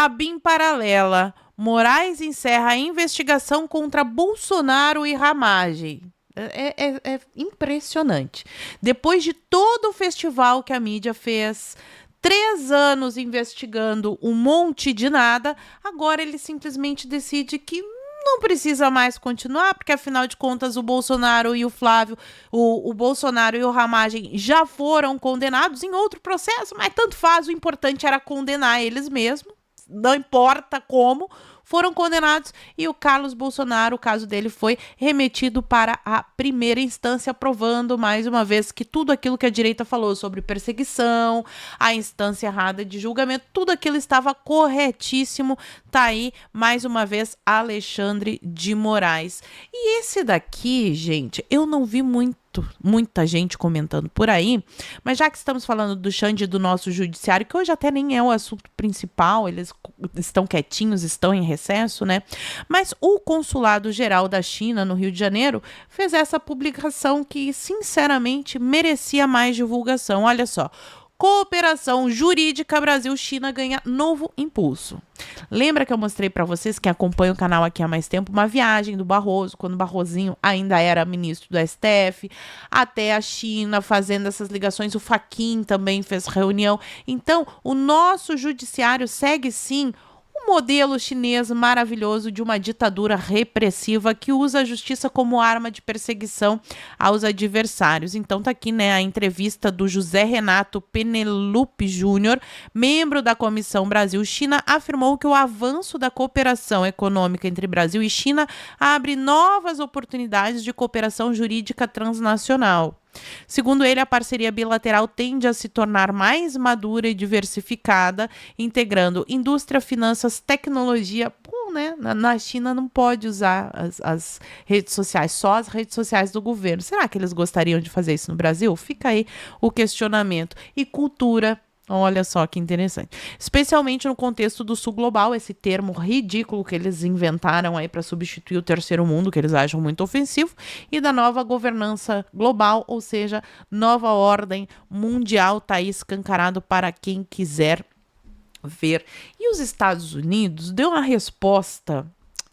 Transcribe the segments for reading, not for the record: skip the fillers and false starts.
A BIM paralela. Moraes encerra a investigação contra Bolsonaro e Ramagem. É impressionante. Depois de todo o festival que a mídia fez, 3 anos investigando um monte de nada, agora ele simplesmente decide que não precisa mais continuar, porque afinal de contas o Bolsonaro e o Flávio, o Bolsonaro e o Ramagem já foram condenados em outro processo, mas tanto faz, o importante era condenar eles mesmos, não importa como, foram condenados e o Carlos Bolsonaro, o caso dele foi remetido para a primeira instância, provando mais uma vez que tudo aquilo que a direita falou sobre perseguição, a instância errada de julgamento, tudo aquilo estava corretíssimo. Tá aí, mais uma vez, Alexandre de Moraes. E esse daqui, gente, eu não vi muita gente comentando por aí, mas já que estamos falando do Xande do nosso judiciário, que hoje até nem é o assunto principal, eles estão quietinhos, estão em recesso, né? Mas o Consulado Geral da China, no Rio de Janeiro, fez essa publicação que, sinceramente, merecia mais divulgação. Olha só. Cooperação jurídica Brasil-China ganha novo impulso. Lembra que eu mostrei para vocês que acompanham o canal aqui há mais tempo uma viagem do Barroso, quando o Barrosinho ainda era ministro do STF, até a China fazendo essas ligações. O Fachin também fez reunião. Então, o nosso judiciário segue sim um modelo chinês maravilhoso de uma ditadura repressiva que usa a justiça como arma de perseguição aos adversários. Então tá aqui, né, a entrevista do José Renato Penelope Júnior, membro da Comissão Brasil-China, afirmou que o avanço da cooperação econômica entre Brasil e China abre novas oportunidades de cooperação jurídica transnacional. Segundo ele, a parceria bilateral tende a se tornar mais madura e diversificada, integrando indústria, finanças, tecnologia. Bom, né? Na China não pode usar as redes sociais, só as redes sociais do governo. Será que eles gostariam de fazer isso no Brasil? Fica aí o questionamento. E cultura. Olha só que interessante. Especialmente no contexto do Sul Global, esse termo ridículo que eles inventaram aí para substituir o terceiro mundo, que eles acham muito ofensivo, e da nova governança global, ou seja, nova ordem mundial, tá aí escancarado para quem quiser ver. E os Estados Unidos deu uma resposta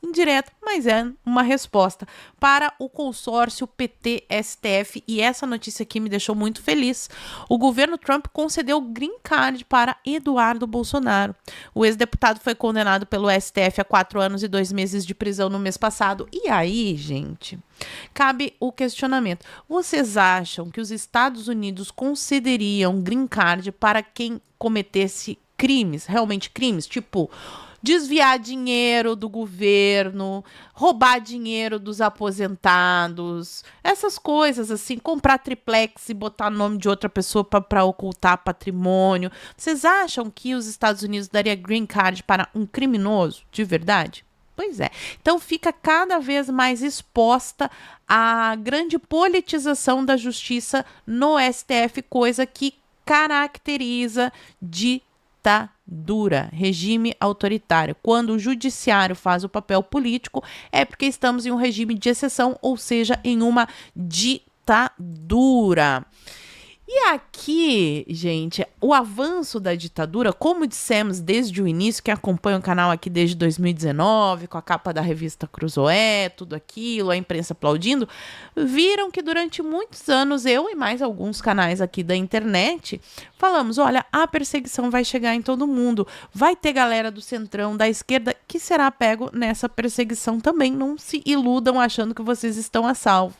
indireta, mas é uma resposta para o consórcio PT-STF, e essa notícia aqui me deixou muito feliz. O governo Trump concedeu green card para Eduardo Bolsonaro. O ex-deputado foi condenado pelo STF a 4 anos e 2 meses de prisão no mês passado. E aí, gente, cabe o questionamento. Vocês acham que os Estados Unidos concederiam green card para quem cometesse crimes, realmente crimes, tipo desviar dinheiro do governo, roubar dinheiro dos aposentados, essas coisas assim, comprar triplex e botar nome de outra pessoa para ocultar patrimônio? Vocês acham que os Estados Unidos daria green card para um criminoso de verdade? Pois é. Então fica cada vez mais exposta a grande politização da justiça no STF, coisa que caracteriza ditadura, regime autoritário. Quando o judiciário faz o papel político, é porque estamos em um regime de exceção, ou seja, em uma ditadura. E aqui, gente, o avanço da ditadura, como dissemos desde o início, que acompanha o canal aqui desde 2019, com a capa da revista Cruzoé, tudo aquilo, a imprensa aplaudindo, viram que durante muitos anos eu e mais alguns canais aqui da internet falamos, olha, a perseguição vai chegar em todo mundo, vai ter galera do centrão, da esquerda, que será pego nessa perseguição também, não se iludam achando que vocês estão a salvo.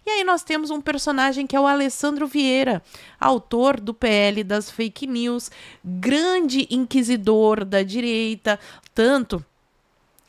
E aí nós temos um personagem que é o Alessandro Vieira, autor do PL das fake news, grande inquisidor da direita, tanto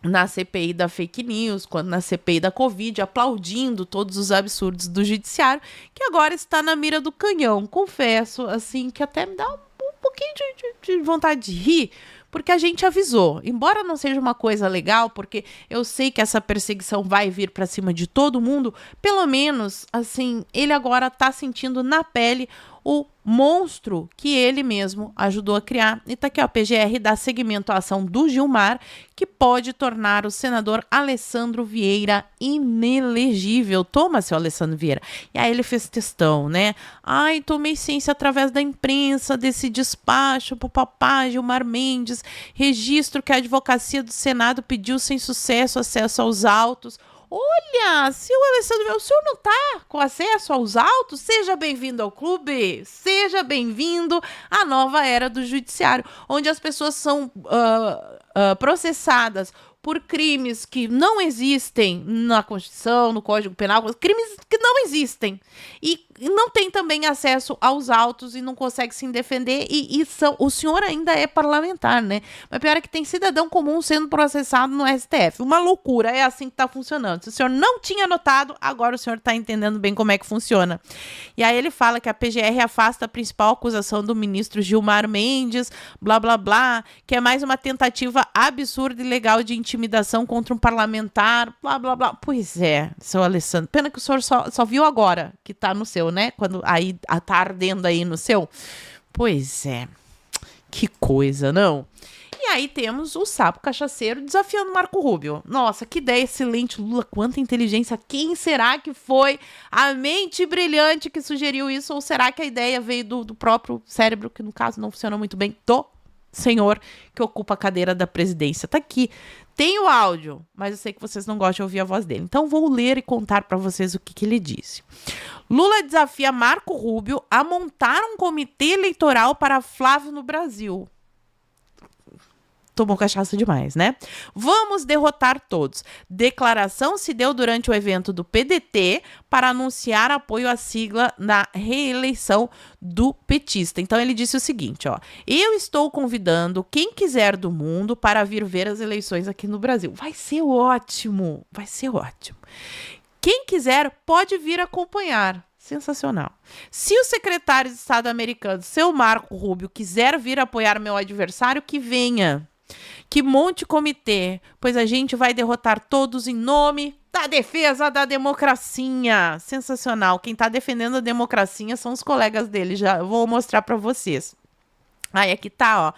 na CPI da fake news, quanto na CPI da Covid, aplaudindo todos os absurdos do judiciário, que agora está na mira do canhão. Confesso, assim, que até me dá um pouquinho de vontade de rir, porque a gente avisou, embora não seja uma coisa legal, porque eu sei que essa perseguição vai vir para cima de todo mundo, pelo menos, assim, ele agora tá sentindo na pele o monstro que ele mesmo ajudou a criar. E tá aqui, ó, a PGR dá seguimento à ação do Gilmar, que pode tornar o senador Alessandro Vieira inelegível. Toma, seu Alessandro Vieira. E aí ele fez textão, né? Ai, tomei ciência através da imprensa desse despacho pro papá Gilmar Mendes, registro que a advocacia do Senado pediu sem sucesso acesso aos autos. Olha, seu Alessandro, o senhor não está com acesso aos autos? Seja bem-vindo ao clube, seja bem-vindo à nova era do judiciário, onde as pessoas são processadas por crimes que não existem na Constituição, no Código Penal, crimes que não existem. E não tem também acesso aos autos e não consegue se defender. O senhor ainda é parlamentar, né? Mas pior é que tem cidadão comum sendo processado no STF. Uma loucura, é assim que está funcionando. Se o senhor não tinha notado, agora o senhor está entendendo bem como é que funciona. E aí ele fala que a PGR afasta a principal acusação do ministro Gilmar Mendes, blá, blá, blá, que é mais uma tentativa absurda e ilegal de intimidação contra um parlamentar, blá, blá, blá. Pois é, seu Alessandro. Pena que o senhor só viu agora que tá no seu, né? Quando aí tá ardendo aí no seu. Pois é. Que coisa, não? E aí temos o sapo cachaceiro desafiando Marco Rubio. Nossa, que ideia excelente, Lula, quanta inteligência. Quem será que foi a mente brilhante que sugeriu isso? Ou será que a ideia veio do próprio cérebro, que no caso não funciona muito bem, do senhor que ocupa a cadeira da presidência? Tá aqui. Tem o áudio, mas eu sei que vocês não gostam de ouvir a voz dele. Então vou ler e contar para vocês o que ele disse. Lula desafia Marco Rubio a montar um comitê eleitoral para Flávio no Brasil. Tomou cachaça demais, né? Vamos derrotar todos. Declaração se deu durante o evento do PDT para anunciar apoio à sigla na reeleição do petista. Então ele disse o seguinte, ó: eu estou convidando quem quiser do mundo para vir ver as eleições aqui no Brasil. Vai ser ótimo, vai ser ótimo. Quem quiser pode vir acompanhar. Sensacional. Se o secretário de Estado americano, seu Marco Rubio, quiser vir apoiar meu adversário, que venha. Que monte comitê, pois a gente vai derrotar todos em nome da defesa da democracia. Sensacional. Quem tá defendendo a democracia são os colegas dele. Já vou mostrar para vocês. Aí aqui tá, ó.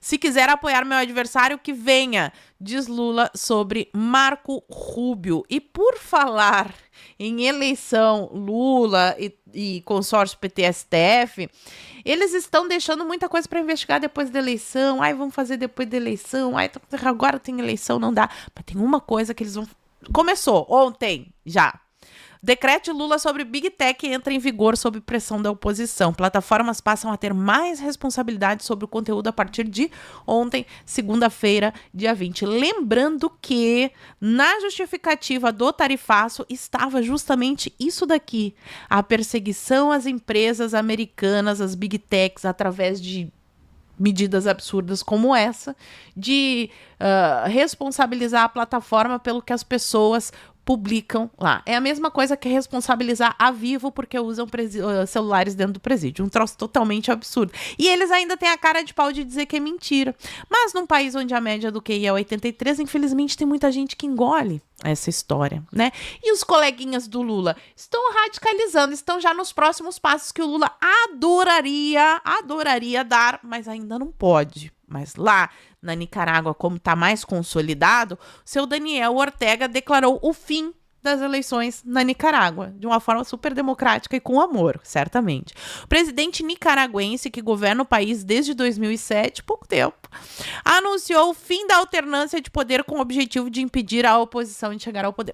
Se quiser apoiar meu adversário, que venha, diz Lula sobre Marco Rubio. E por falar em eleição Lula e consórcio PT-STF, eles estão deixando muita coisa para investigar depois da eleição. Ai, vamos fazer depois da eleição. Ai, agora tem eleição, não dá. Mas tem uma coisa que eles vão... Começou ontem, já. Decreto de Lula sobre Big Tech entra em vigor sob pressão da oposição. Plataformas passam a ter mais responsabilidade sobre o conteúdo a partir de ontem, segunda-feira, dia 20. Lembrando que na justificativa do tarifaço estava justamente isso daqui. A perseguição às empresas americanas, às Big Techs, através de medidas absurdas como essa, de responsabilizar a plataforma pelo que as pessoas publicam lá. É a mesma coisa que responsabilizar a Vivo porque usam celulares dentro do presídio. Um troço totalmente absurdo. E eles ainda têm a cara de pau de dizer que é mentira. Mas num país onde a média do QI é 83, infelizmente tem muita gente que engole essa história, né? E os coleguinhas do Lula estão radicalizando, estão já nos próximos passos que o Lula adoraria dar, mas ainda não pode. Mas lá na Nicarágua, como está mais consolidado, seu Daniel Ortega declarou o fim das eleições na Nicarágua, de uma forma super democrática e com amor, certamente. O presidente nicaragüense, que governa o país desde 2007, pouco tempo, anunciou o fim da alternância de poder com o objetivo de impedir a oposição de chegar ao poder.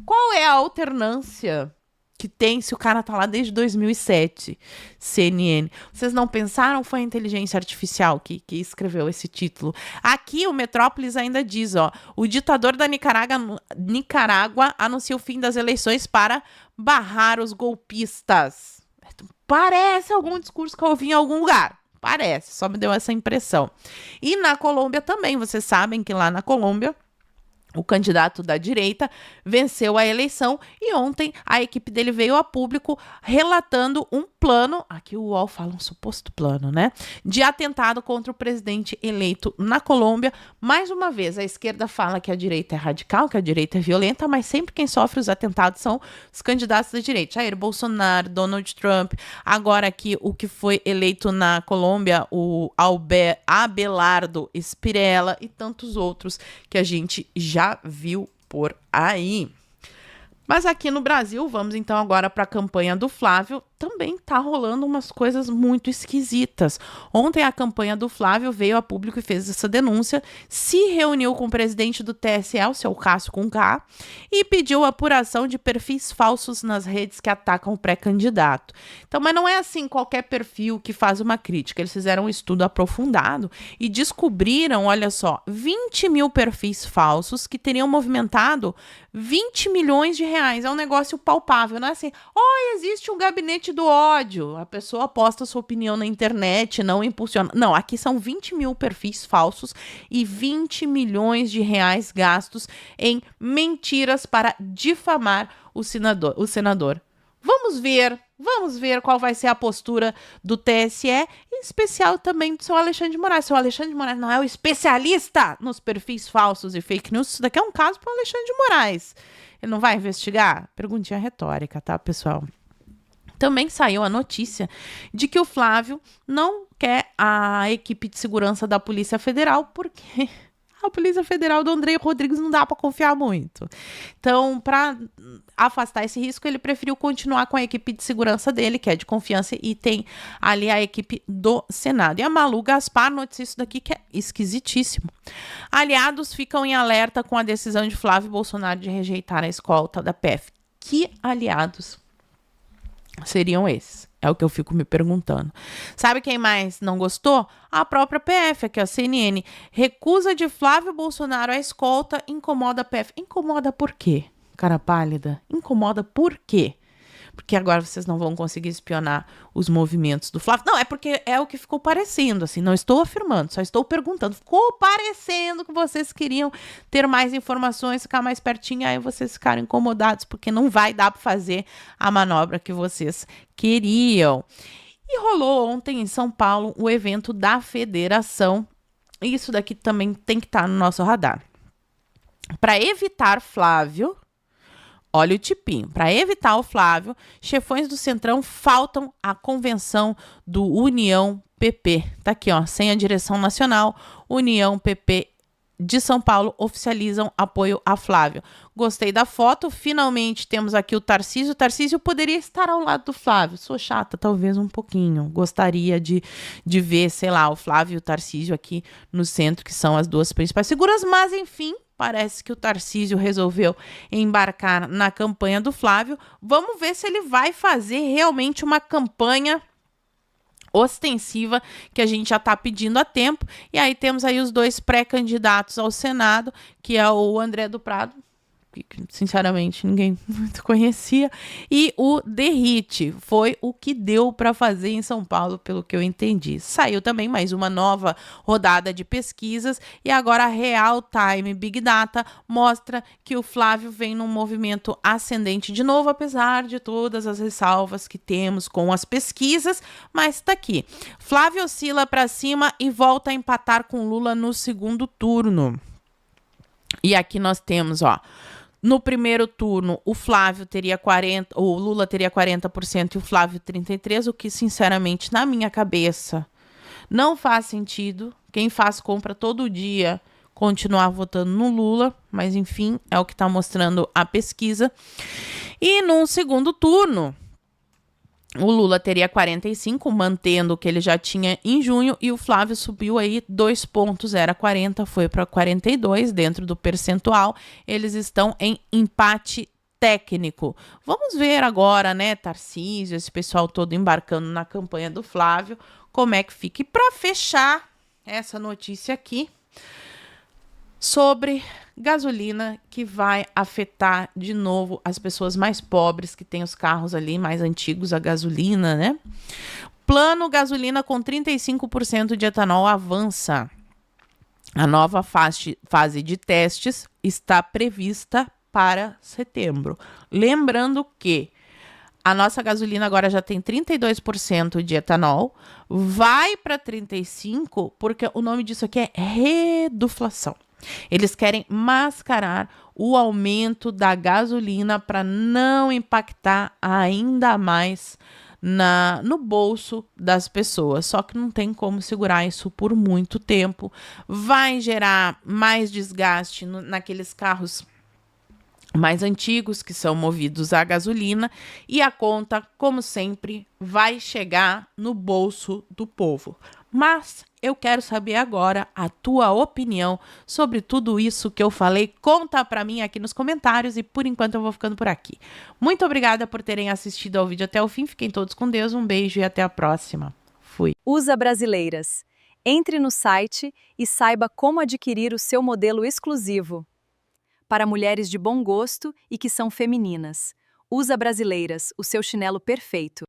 Qual é a alternância que tem se o cara tá lá desde 2007, CNN? Vocês não pensaram? Foi a inteligência artificial que escreveu esse título. Aqui o Metrópolis ainda diz, ó, o ditador da Nicarágua anuncia o fim das eleições para barrar os golpistas. Parece algum discurso que eu ouvi em algum lugar. Parece, só me deu essa impressão. E na Colômbia também, vocês sabem que lá na Colômbia O candidato da direita venceu a eleição e ontem a equipe dele veio a público relatando um plano, aqui o UOL fala um suposto plano, né, de atentado contra o presidente eleito na Colômbia. Mais uma vez, a esquerda fala que a direita é radical, que a direita é violenta, mas sempre quem sofre os atentados são os candidatos da direita. Jair Bolsonaro, Donald Trump, agora aqui o que foi eleito na Colômbia, o Abelardo Spirella e tantos outros que a gente já viu por aí. Mas aqui no Brasil, vamos então agora para a campanha do Flávio, também tá rolando umas coisas muito esquisitas. Ontem a campanha do Flávio veio a público e fez essa denúncia, se reuniu com o presidente do TSE, o seu Cássio com K, e pediu apuração de perfis falsos nas redes que atacam o pré-candidato. Então, mas não é assim qualquer perfil que faz uma crítica. Eles fizeram um estudo aprofundado e descobriram, olha só, 20 mil perfis falsos que teriam movimentado 20 milhões de reais. É um negócio palpável, não é assim, existe um gabinete do ódio, a pessoa posta sua opinião na internet, não impulsiona. Não, aqui são 20 mil perfis falsos e 20 milhões de reais gastos em mentiras para difamar o senador. Vamos ver qual vai ser a postura do TSE, em especial também do seu Alexandre de Moraes. Seu Alexandre de Moraes não é o especialista nos perfis falsos e fake news. Isso daqui é um caso para o Alexandre de Moraes. Ele não vai investigar? Perguntinha retórica, tá, pessoal? Também saiu a notícia de que o Flávio não quer a equipe de segurança da Polícia Federal, porque a Polícia Federal do André Rodrigues não dá para confiar muito. Então, para afastar esse risco, ele preferiu continuar com a equipe de segurança dele, que é de confiança, e tem ali a equipe do Senado. E a Malu Gaspar noticia isso daqui, que é esquisitíssimo. Aliados ficam em alerta com a decisão de Flávio Bolsonaro de rejeitar a escolta da PF. Que aliados seriam esses? É o que eu fico me perguntando. Sabe quem mais não gostou? A própria PF, aqui, a CNN. Recusa de Flávio Bolsonaro a escolta incomoda a PF. Incomoda por quê, cara pálida? Incomoda por quê? Porque agora vocês não vão conseguir espionar os movimentos do Flávio. Não, é porque é o que ficou parecendo, assim, não estou afirmando, só estou perguntando. Ficou parecendo que vocês queriam ter mais informações, ficar mais pertinho, aí vocês ficaram incomodados, porque não vai dar para fazer a manobra que vocês queriam. E rolou ontem em São Paulo o evento da federação. Isso daqui também tem que estar no nosso radar. Para evitar Flávio... Olha o tipinho. Para evitar o Flávio, chefões do Centrão faltam à convenção do União PP. Tá aqui, ó, sem a direção nacional, União PP de São Paulo oficializam apoio a Flávio. Gostei da foto. Finalmente temos aqui o Tarcísio. O Tarcísio poderia estar ao lado do Flávio. Sou chata, talvez um pouquinho. Gostaria de ver, sei lá, o Flávio e o Tarcísio aqui no centro, que são as duas principais figuras, mas enfim... Parece que o Tarcísio resolveu embarcar na campanha do Flávio. Vamos ver se ele vai fazer realmente uma campanha ostensiva que a gente já está pedindo há tempo. E aí temos aí os dois pré-candidatos ao Senado, que é o André do Prado, que sinceramente ninguém muito conhecia, e o Derrite. Foi o que deu para fazer em São Paulo, pelo que eu entendi. Saiu também mais uma nova rodada de pesquisas e agora a Real Time Big Data mostra que o Flávio vem num movimento ascendente de novo, apesar de todas as ressalvas que temos com as pesquisas, mas tá aqui. Flávio oscila para cima e volta a empatar com Lula no segundo turno. E aqui nós temos, ó, no primeiro turno, o Flávio teria 40%, o Lula teria 40% e o Flávio 33%, o que, sinceramente, na minha cabeça, não faz sentido. Quem faz compra todo dia continuar votando no Lula, mas, enfim, é o que está mostrando a pesquisa. E no segundo turno, o Lula teria 45%, mantendo o que ele já tinha em junho, e o Flávio subiu aí 2 pontos, era 40%, foi para 42%, dentro do percentual. Eles estão em empate técnico. Vamos ver agora, né, Tarcísio, esse pessoal todo embarcando na campanha do Flávio, como é que fica. E para fechar essa notícia aqui, sobre gasolina, que vai afetar de novo as pessoas mais pobres, que têm os carros ali mais antigos a gasolina, né? Plano gasolina com 35% de etanol avança. A nova fase de testes está prevista para setembro. Lembrando que a nossa gasolina agora já tem 32% de etanol, vai para 35%, porque o nome disso aqui é reduflação. Eles querem mascarar o aumento da gasolina para não impactar ainda mais no bolso das pessoas. Só que não tem como segurar isso por muito tempo. Vai gerar mais desgaste naqueles carros mais antigos, que são movidos a gasolina, e a conta, como sempre, vai chegar no bolso do povo. Mas eu quero saber agora a tua opinião sobre tudo isso que eu falei. Conta pra mim aqui nos comentários e por enquanto eu vou ficando por aqui. Muito obrigada por terem assistido ao vídeo até o fim. Fiquem todos com Deus, um beijo e até a próxima. Fui. USA Brasileiras. Entre no site e saiba como adquirir o seu modelo exclusivo. Para mulheres de bom gosto e que são femininas. USA Brasileiras, o seu chinelo perfeito.